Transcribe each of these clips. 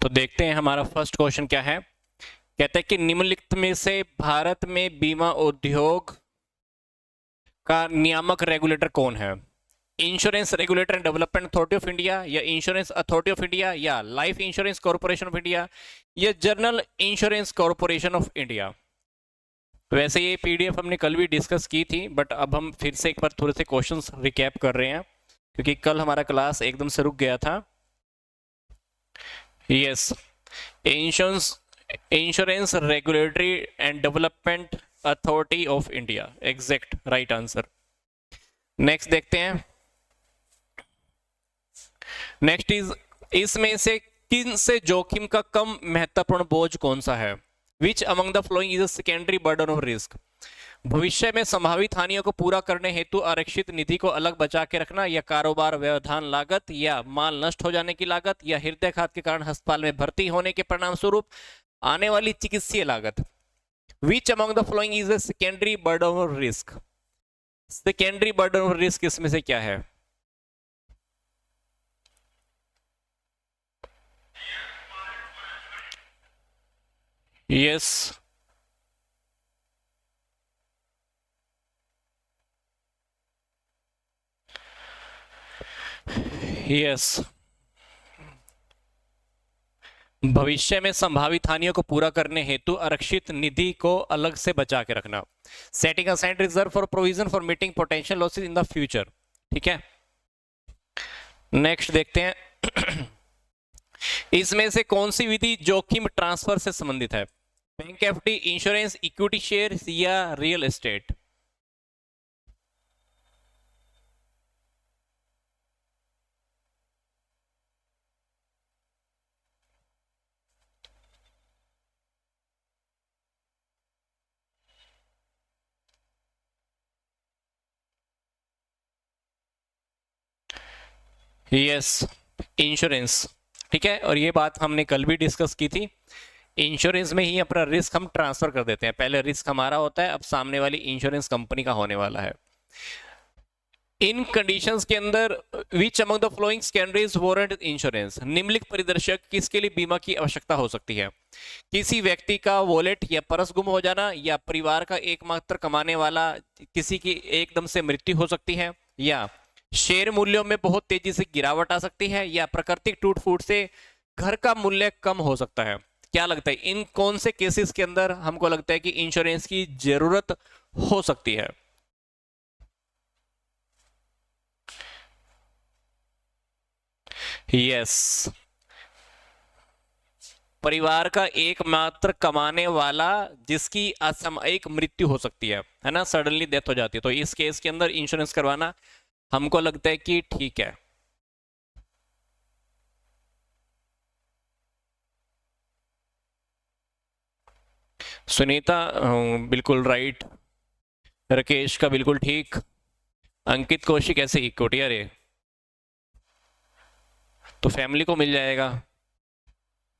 तो देखते हैं हमारा फर्स्ट क्वेश्चन क्या है। कहते हैं कि निम्नलिखित में से भारत में बीमा उद्योग का नियामक रेगुलेटर कौन है? Insurance regulator and development authority of India, या इंश्योरेंस अथॉरिटी ऑफ इंडिया, या life insurance corporation of India, या general insurance corporation of India. वैसे ये पीडीएफ हमने कल भी डिस्कस की थी, बट अब हम फिर से एक बार थोड़े से क्वेश्चंस रिकैप कर रहे हैं क्योंकि कल हमारा क्लास एकदम से रुक गया था। Yes, insurance regulatory and development authority of India, exact right answer. Next देखते हैं। नेक्स्ट इज, इसमें से किन से जोखिम का कम महत्वपूर्ण बोझ कौन सा है? Which among the following is a secondary burden of risk? भविष्य में संभावित हानियों को पूरा करने हेतु आरक्षित निधि को अलग बचा के रखना, या कारोबार व्यवधान लागत, या माल नष्ट हो जाने की लागत, या हृदयाघात के कारण अस्पताल में भर्ती होने के परिणाम स्वरूप आने वाली चिकित्सीय लागत। Which among the following is a secondary burden of risk? Secondary burden of risk इसमें से क्या है? यस, यस, भविष्य में संभावित हानियों को पूरा करने हेतु आरक्षित निधि को अलग से बचा के रखना। Setting aside reserve for provision for meeting potential losses in the future. ठीक है, नेक्स्ट देखते हैं। इसमें से कौन सी विधि जोखिम ट्रांसफर से संबंधित है? Bank FD, insurance, equity share, या रियल एस्टेट? Yes, insurance. ठीक है, और ये बात हमने कल भी डिस्कस की थी। इंश्योरेंस में ही अपना रिस्क हम ट्रांसफर कर देते हैं। पहले रिस्क हमारा होता है, अब सामने वाली इंश्योरेंस कंपनी का होने वाला है। इन कंडीशंस के अंदर which among the flowing secondaries warrant insurance? निम्नलिखित परिदृश्य किसके लिए बीमा की आवश्यकता हो सकती है? किसी व्यक्ति का वॉलेट या पर्स गुम हो जाना, या परिवार का एकमात्र कमाने वाला किसी की एकदम से मृत्यु हो सकती है, या शेयर मूल्यों में बहुत तेजी से गिरावट आ सकती है, या प्राकृतिक टूट फूट से घर का मूल्य कम हो सकता है। क्या लगता है इन कौन से केसेस के अंदर हमको लगता है कि इंश्योरेंस की जरूरत हो सकती है? यस, परिवार का एकमात्र कमाने वाला जिसकी असामयिक मृत्यु हो सकती है ना, सडनली डेथ हो जाती है, तो इस केस के अंदर इंश्योरेंस करवाना हमको लगता है कि ठीक है। सुनीता बिल्कुल राइट, राकेश का बिल्कुल ठीक, अंकित कौशिक ऐसे इक्विटी, अरे तो फैमिली को मिल जाएगा।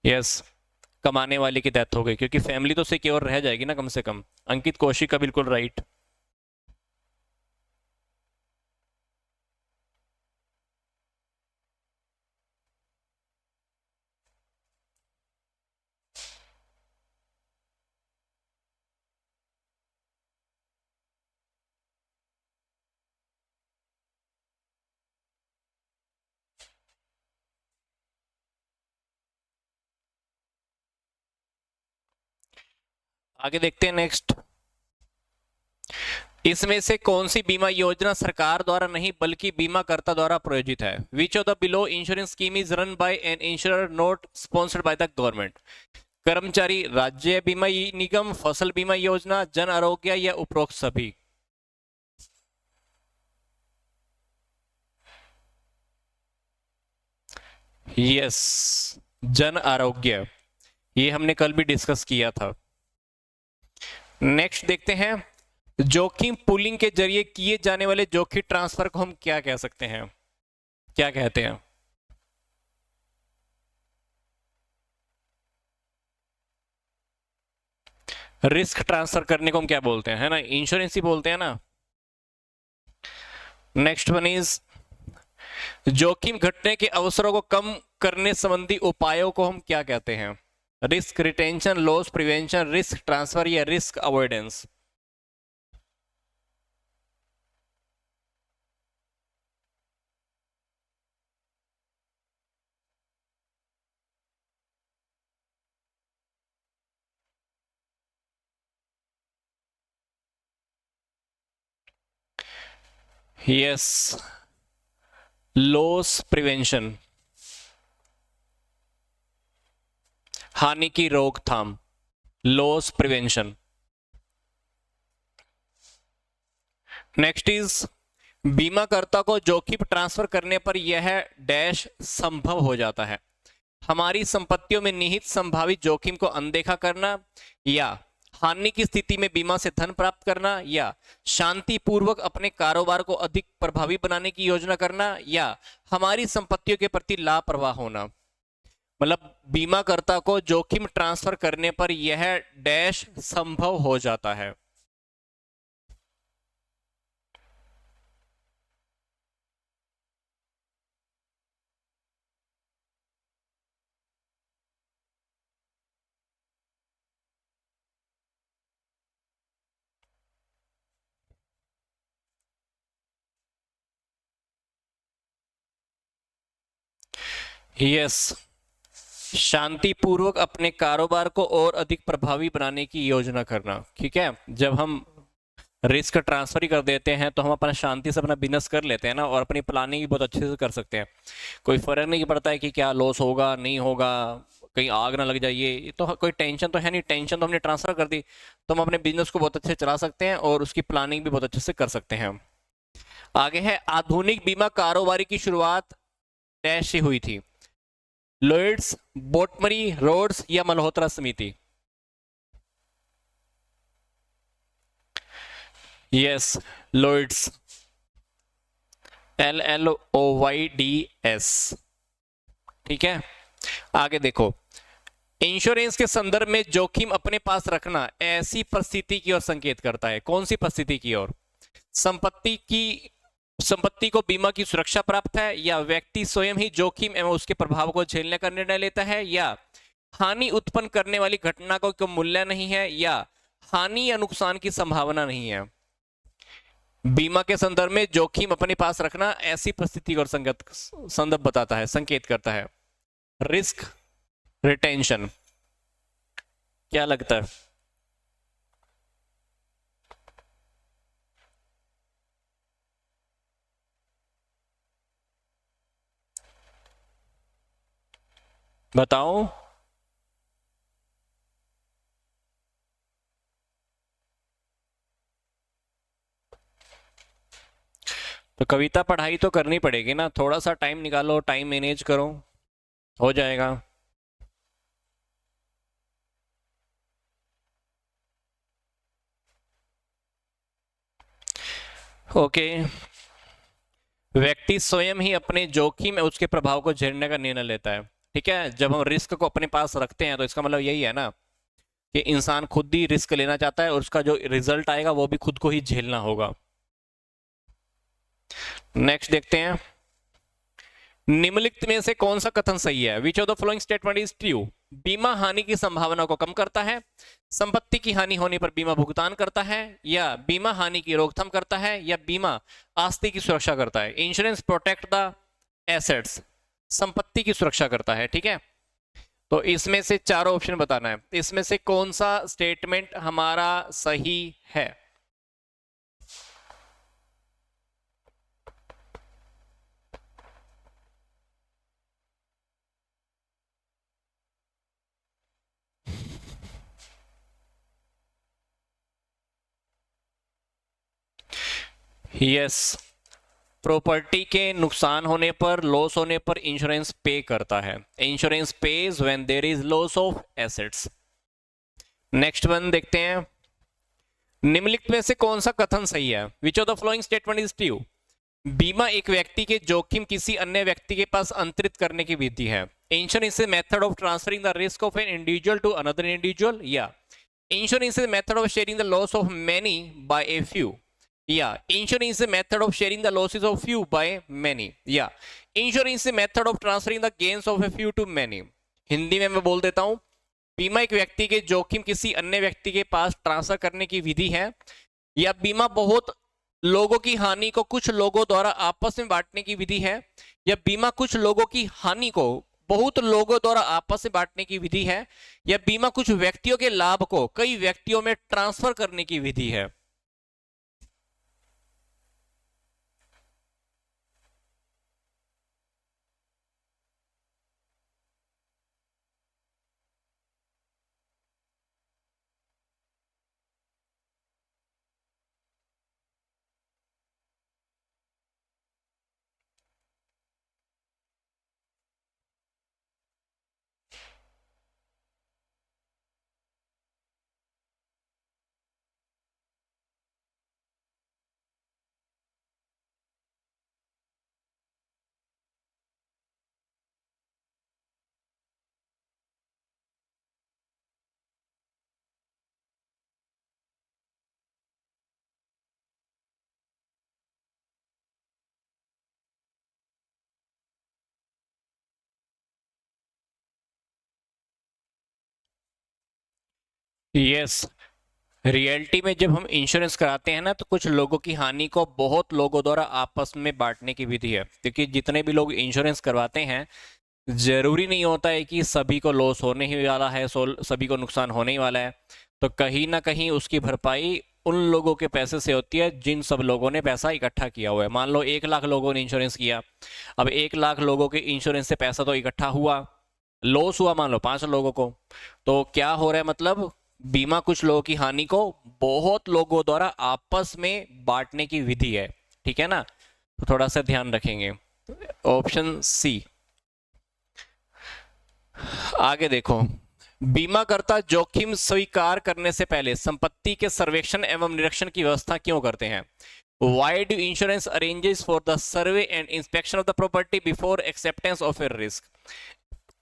यस, कमाने वाले की डेथ हो गई क्योंकि फैमिली तो सिक्योर रह जाएगी ना कम से कम। अंकित कौशिक का बिल्कुल राइट। आगे देखते हैं नेक्स्ट। इसमें से कौन सी बीमा योजना सरकार द्वारा नहीं बल्कि बीमाकर्ता द्वारा प्रायोजित है? Which of the below insurance scheme is run by an insurer not sponsored by the government? कर्मचारी राज्य बीमा निगम, फसल बीमा योजना, जन आरोग्य, या उपरोक्त सभी? यस, जन आरोग्य, ये हमने कल भी डिस्कस किया था। नेक्स्ट देखते हैं, जोखिम पूलिंग के जरिए किए जाने वाले जोखिम ट्रांसफर को हम क्या कह सकते हैं, क्या कहते हैं? रिस्क ट्रांसफर करने को हम क्या बोलते हैं, है ना, इंश्योरेंस ही बोलते हैं ना। नेक्स्ट वन इज, जोखिम घटने के अवसरों को कम करने संबंधी उपायों को हम क्या कहते हैं? Risk retention, loss prevention, risk transfer या risk avoidance? Yes, loss prevention, हानि की रोकथाम, लॉस प्रिवेंशन। नेक्स्ट इज, बीमाकर्ता को जोखिम ट्रांसफर करने पर यह डैश संभव हो जाता है? हमारी संपत्तियों में निहित संभावित जोखिम को अनदेखा करना, या हानि की स्थिति में बीमा से धन प्राप्त करना, या शांतिपूर्वक अपने कारोबार को अधिक प्रभावी बनाने की योजना करना, या हमारी संपत्तियों के प्रति लापरवाह होना। मतलब बीमाकर्ता को जोखिम ट्रांसफर करने पर यह डैश संभव हो जाता है। यस, शांतिपूर्वक अपने कारोबार को और अधिक प्रभावी बनाने की योजना करना। ठीक है, जब हम रिस्क ट्रांसफर ही कर देते हैं तो हम अपना शांति से अपना बिजनेस कर लेते हैं ना, और अपनी प्लानिंग भी बहुत अच्छे से कर सकते हैं। कोई फर्क नहीं पड़ता है कि क्या लॉस होगा नहीं होगा, कहीं आग ना लग जाइए, तो कोई टेंशन तो है नहीं। टेंशन तो हमने ट्रांसफर कर दी, तो हम अपने बिजनेस को बहुत अच्छे से चला सकते हैं और उसकी प्लानिंग भी बहुत अच्छे से कर सकते हैं। आगे है, आधुनिक बीमा कारोबारी की शुरुआत डैश से हुई थी? लॉयड्स, बोटमरी, रोड्स या मल्होत्रा समिति? Yes, Lloyds, LLOYDS। ठीक है, आगे देखो, इंश्योरेंस के संदर्भ में जोखिम अपने पास रखना ऐसी परिस्थिति की ओर संकेत करता है। कौन सी परिस्थिति की ओर? संपत्ति को बीमा की सुरक्षा प्राप्त है, या व्यक्ति स्वयं ही जोखिम एवं उसके प्रभाव को झेलने का निर्णय लेता है, या हानि उत्पन्न करने वाली घटना को कोई मूल्य नहीं है, या हानि या नुकसान की संभावना नहीं है। बीमा के संदर्भ में जोखिम अपने पास रखना ऐसी परिस्थिति को संदर्भ बताता है, संकेत करता है। रिस्क रिटेंशन, क्या लगता है? बताओ। तो कविता पढ़ाई तो करनी पड़ेगी ना, थोड़ा सा टाइम निकालो, टाइम मैनेज करो, हो जाएगा। ओके, व्यक्ति स्वयं ही अपने जोखिम और उसके प्रभाव को झेलने का निर्णय लेता है। ठीक है, जब हम रिस्क को अपने पास रखते हैं तो इसका मतलब यही है ना कि इंसान खुद ही रिस्क लेना चाहता है और उसका जो रिजल्ट आएगा वो भी खुद को ही झेलना होगा। नेक्स्ट देखते हैं, निम्नलिखित में से कौन सा कथन सही है? Which of the following statement is true? बीमा हानि की संभावना को कम करता है, संपत्ति की हानि होने पर बीमा भुगतान करता है, या बीमा हानि की रोकथाम करता है, या बीमा आस्ति की सुरक्षा करता है। इंश्योरेंस प्रोटेक्ट द एसेट्स, संपत्ति की सुरक्षा करता है। ठीक है, तो इसमें से चारों ऑप्शन बताना है, इसमें से कौन सा स्टेटमेंट हमारा सही है? यस, प्रॉपर्टी के नुकसान होने पर, लॉस होने पर इंश्योरेंस पे करता है। Insurance pays when there is loss of assets. Next one देखते हैं, निम्नलिखित में से कौन सा कथन सही है? Which of the following statement is true? बीमा एक व्यक्ति के जोखिम किसी अन्य व्यक्ति के पास अंतरित करने की विधि है। Insurance is method of transferring the risk of an individual to another individual, या insurance is method of sharing the loss of many by a few, या insurance method of sharing the losses of few by many, या insurance method of transferring the gains of a few to many. Hindi में मैं बोल देता हूं, बीमा एक व्यक्ति के जोखिम किसी अन्य व्यक्ति के पास ट्रांसफर करने की विधि है, या बीमा बहुत लोगों की हानि को कुछ लोगों द्वारा आपस में बांटने की विधि है, या बीमा कुछ लोगों की हानि को बहुत लोगों द्वारा आपस में बांटने की विधि है, या बीमा कुछ व्यक्तियों के लाभ को कई व्यक्तियों में ट्रांसफर करने की विधि है। यस, रियलिटी में जब हम इंश्योरेंस कराते हैं ना, तो कुछ लोगों की हानि को बहुत लोगों द्वारा आपस में बांटने की विधि है, क्योंकि जितने भी लोग इंश्योरेंस करवाते हैं जरूरी नहीं होता है कि सभी को लॉस होने ही वाला है, सभी को नुकसान होने ही वाला है। तो कहीं ना कहीं उसकी भरपाई उन लोगों के पैसे से होती है जिन सब लोगों ने पैसा इकट्ठा किया हुआ है। मान लो 1 लाख लोगों ने इंश्योरेंस किया, अब 1 लाख लोगों के इंश्योरेंस से पैसा तो इकट्ठा हुआ, लॉस हुआ मान लो 5 लोगों को, तो क्या हो रहा है, मतलब बीमा कुछ लोगों की हानि को बहुत लोगों द्वारा आपस में बांटने की विधि है, ठीक है ना। तो थोड़ा सा ध्यान रखेंगे। Option C. आगे देखो, बीमाकर्ता जोखिम स्वीकार करने से पहले संपत्ति के सर्वेक्षण एवं निरीक्षण की व्यवस्था क्यों करते हैं? Why do insurance arranges for the survey and inspection of the property before acceptance of a risk?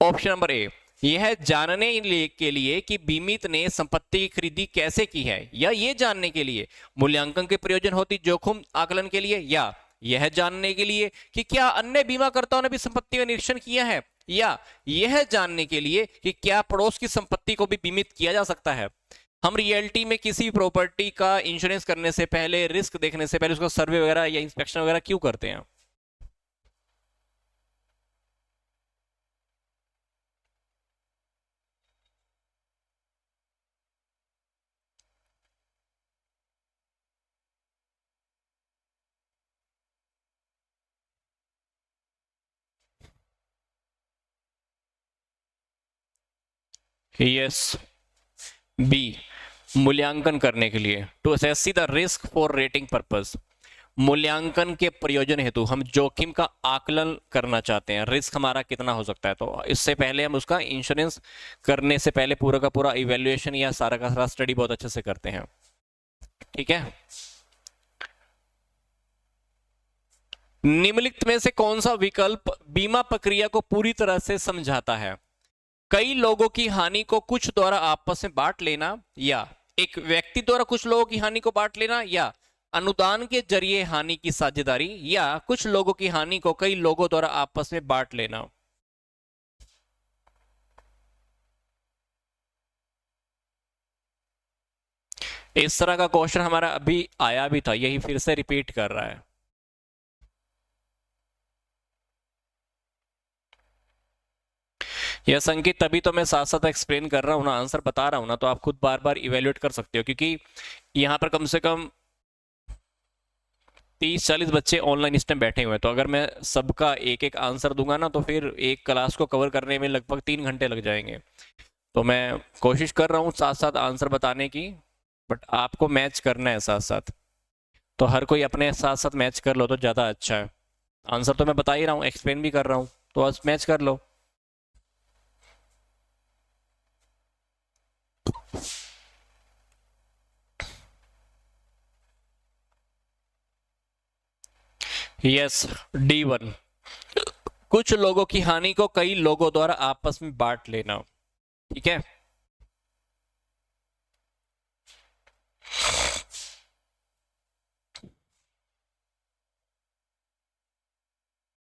Option number A, यह जानने के लिए कि बीमित ने संपत्ति की खरीदी कैसे की है, या यह जानने के लिए मूल्यांकन के प्रयोजन होती जोखिम आकलन के लिए, या यह जानने के लिए कि क्या अन्य बीमाकर्ताओं ने भी संपत्ति का निरीक्षण किया है, या यह जानने के लिए कि क्या पड़ोस की संपत्ति को भी बीमित किया जा सकता है। हम रियलिटी में किसी प्रॉपर्टी का इंश्योरेंस करने से पहले, रिस्क देखने से पहले उसका सर्वे वगैरह या इंस्पेक्शन वगैरह क्यों करते हैं? यस, बी, मूल्यांकन करने के लिए, to assess the risk for rating purpose. मूल्यांकन के प्रयोजन हेतु हम जोखिम का आकलन करना चाहते हैं, रिस्क हमारा कितना हो सकता है, तो इससे पहले हम उसका इंश्योरेंस करने से पहले पूरा का पूरा इवेल्युएशन या सारा का सारा स्टडी बहुत अच्छे से करते हैं, ठीक है। निम्नलिखित में से कौन सा विकल्प बीमा प्रक्रिया को पूरी तरह से समझाता है? कई लोगों की हानि को कुछ द्वारा आपस में बांट लेना, या एक व्यक्ति द्वारा कुछ लोगों की हानि को बांट लेना, या अनुदान के जरिए हानि की साझेदारी, या कुछ लोगों की हानि को कई लोगों द्वारा आपस में बांट लेना। इस तरह का क्वेश्चन हमारा अभी आया भी था, यही फिर से रिपीट कर रहा है। यह संकेत तभी तो मैं साथ साथ एक्सप्लेन कर रहा हूं ना, आंसर बता रहा हूं ना, तो आप खुद बार बार इवेल्युएट कर सकते हो, क्योंकि यहां पर कम से कम 30-40 बच्चे ऑनलाइन इस टाइम बैठे हुए हैं, तो अगर मैं सबका एक एक आंसर दूंगा ना, तो फिर एक क्लास को कवर करने में लगभग 3 घंटे लग जाएंगे। तो मैं कोशिश कर रहा हूँ साथ साथ आंसर बताने की, बट आपको मैच करना है साथ साथ, तो हर कोई अपने साथ साथ मैच कर लो तो ज़्यादा अच्छा है। आंसर तो मैं बता ही रहा हूँ, एक्सप्लेन भी कर रहा हूँ, तो आज मैच कर लो। यस, D1, कुछ लोगों की हानि को कई लोगों द्वारा आपस में बांट लेना, ठीक है।